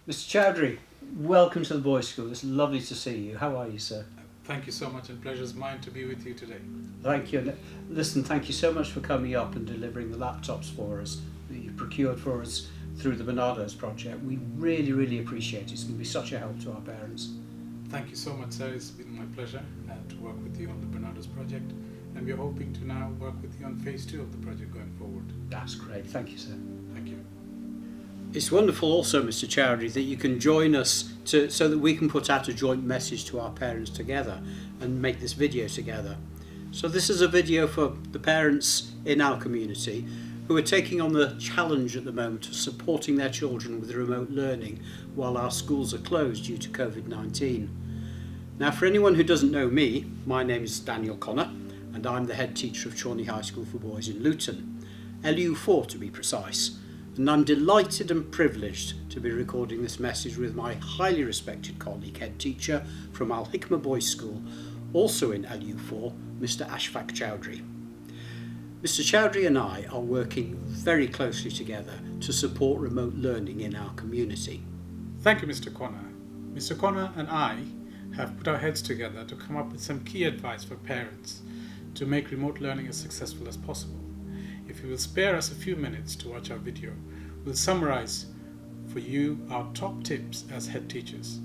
Mr. Chowdhury, welcome to the Boys' School. It's lovely to see you. How are you, sir? Thank you so much, and pleasure's mine to be with you today. Thank you. Listen, thank you so much for coming up and delivering the laptops for us that you procured for us through the Bernardo's project. We really, really appreciate it. It's going to be such a help to our parents. Thank you so much, sir. It's been my pleasure to work with you on the Bernardo's project, and we're hoping to now work with you on phase 2 of the project going forward. That's great. Thank you, sir. Thank you. It's wonderful also, Mr. Chowdhury, that you can join us so that we can put out a joint message to our parents together and make this video together. So this is a video for the parents in our community who are taking on the challenge at the moment of supporting their children with remote learning while our schools are closed due to COVID-19. Now, for anyone who doesn't know me, my name is Daniel Connor and I'm the head teacher of Challney High School for Boys in Luton, LU4 to be precise. And I'm delighted and privileged to be recording this message with my highly respected colleague, head teacher from our Hikmah Boys School, also in LU4, Mr. Ashfaque Chowdhury. Mr. Chowdhury and I are working very closely together to support remote learning in our community. Thank you, Mr. Connor. Mr. Connor and I have put our heads together to come up with some key advice for parents to make remote learning as successful as possible. If you will spare us a few minutes to watch our video, we'll summarize for you our top tips as head teachers.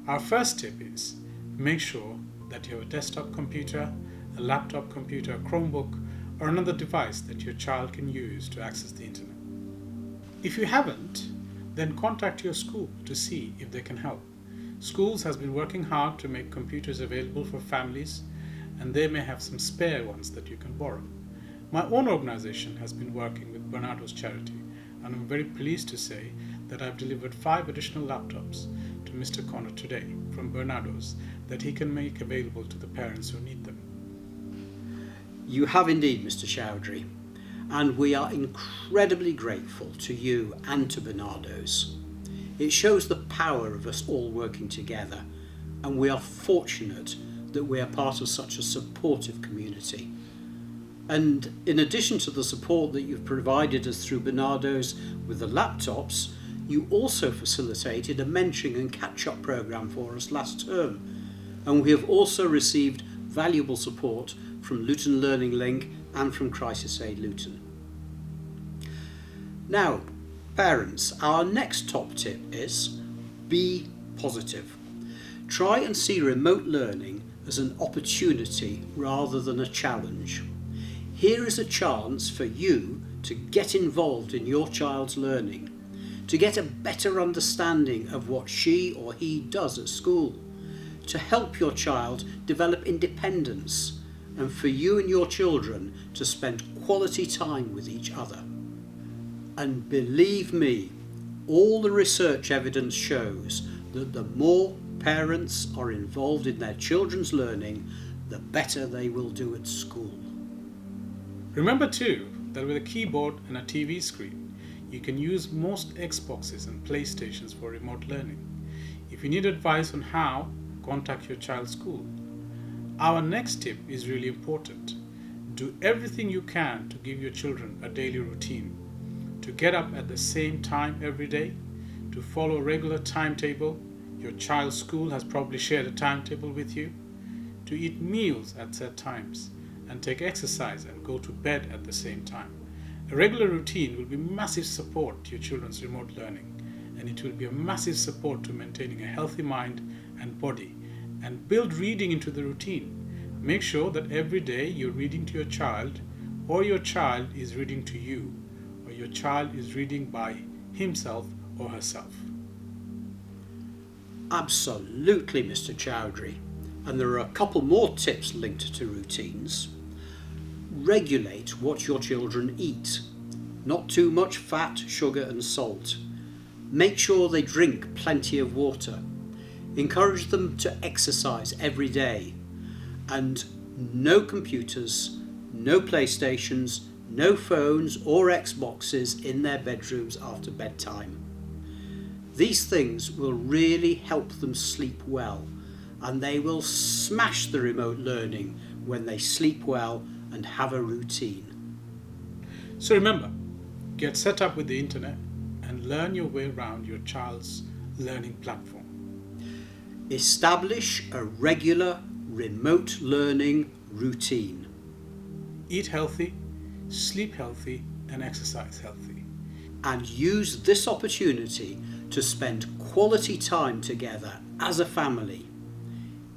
Our first tip is make sure that you have a desktop computer, a laptop computer, a Chromebook, or another device that your child can use to access the internet. If you haven't, then contact your school to see if they can help. Schools has been working hard to make computers available for families, and they may have some spare ones that you can borrow. My own organization has been working with Bernardo's charity, and I'm very pleased to say that I've delivered 5 additional laptops to Mr. Connor today from Bernardo's that he can make available to the parents who need them. You have indeed, Mr. Chowdhury, and we are incredibly grateful to you and to Bernardo's. It shows the power of us all working together, and we are fortunate that we are part of such a supportive community. And in addition to the support that you've provided us through Bernardo's with the laptops, you also facilitated a mentoring and catch-up programme for us last term. And we have also received valuable support from Luton Learning Link and from Crisis Aid Luton. Now, parents, our next top tip is be positive. Try and see remote learning as an opportunity rather than a challenge. Here is a chance for you to get involved in your child's learning, to get a better understanding of what she or he does at school, to help your child develop independence, and for you and your children to spend quality time with each other. And believe me, all the research evidence shows that the more parents are involved in their children's learning, the better they will do at school. Remember too that with a keyboard and a TV screen, you can use most Xboxes and PlayStations for remote learning. If you need advice on how, contact your child's school. Our next tip is really important. Do everything you can to give your children a daily routine, to get up at the same time every day, to follow a regular timetable. Your child's school has probably shared a timetable with you, to eat meals at set times, and take exercise and go to bed at the same time. A regular routine will be massive support to your children's remote learning, and it will be a massive support to maintaining a healthy mind and body, and build reading into the routine. Make sure that every day you're reading to your child, or your child is reading to you, or your child is reading by himself or herself. Absolutely, Mr. Chowdhury. And there are a couple more tips linked to routines. Regulate what your children eat. Not too much fat, sugar and salt. Make sure they drink plenty of water. Encourage them to exercise every day. And no computers, no PlayStations, no phones or Xboxes in their bedrooms after bedtime. These things will really help them sleep well, and they will smash the remote learning when they sleep well and have a routine. So remember, get set up with the internet and learn your way around your child's learning platform. Establish a regular remote learning routine. Eat healthy, sleep healthy, and exercise healthy. And use this opportunity to spend quality time together as a family.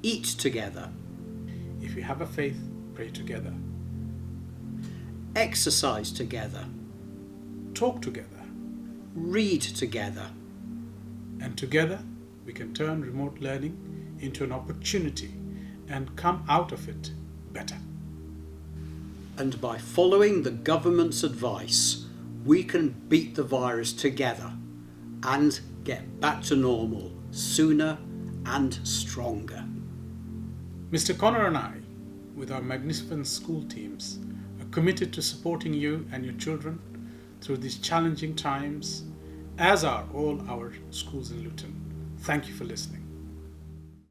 Eat together. If you have a faith, pray together. Exercise together. Talk together. Read together. And together we can turn remote learning into an opportunity and come out of it better. And by following the government's advice, we can beat the virus together and get back to normal sooner and stronger. Mr. Connor and I, with our magnificent school teams, are committed to supporting you and your children through these challenging times, as are all our schools in Luton. Thank you for listening.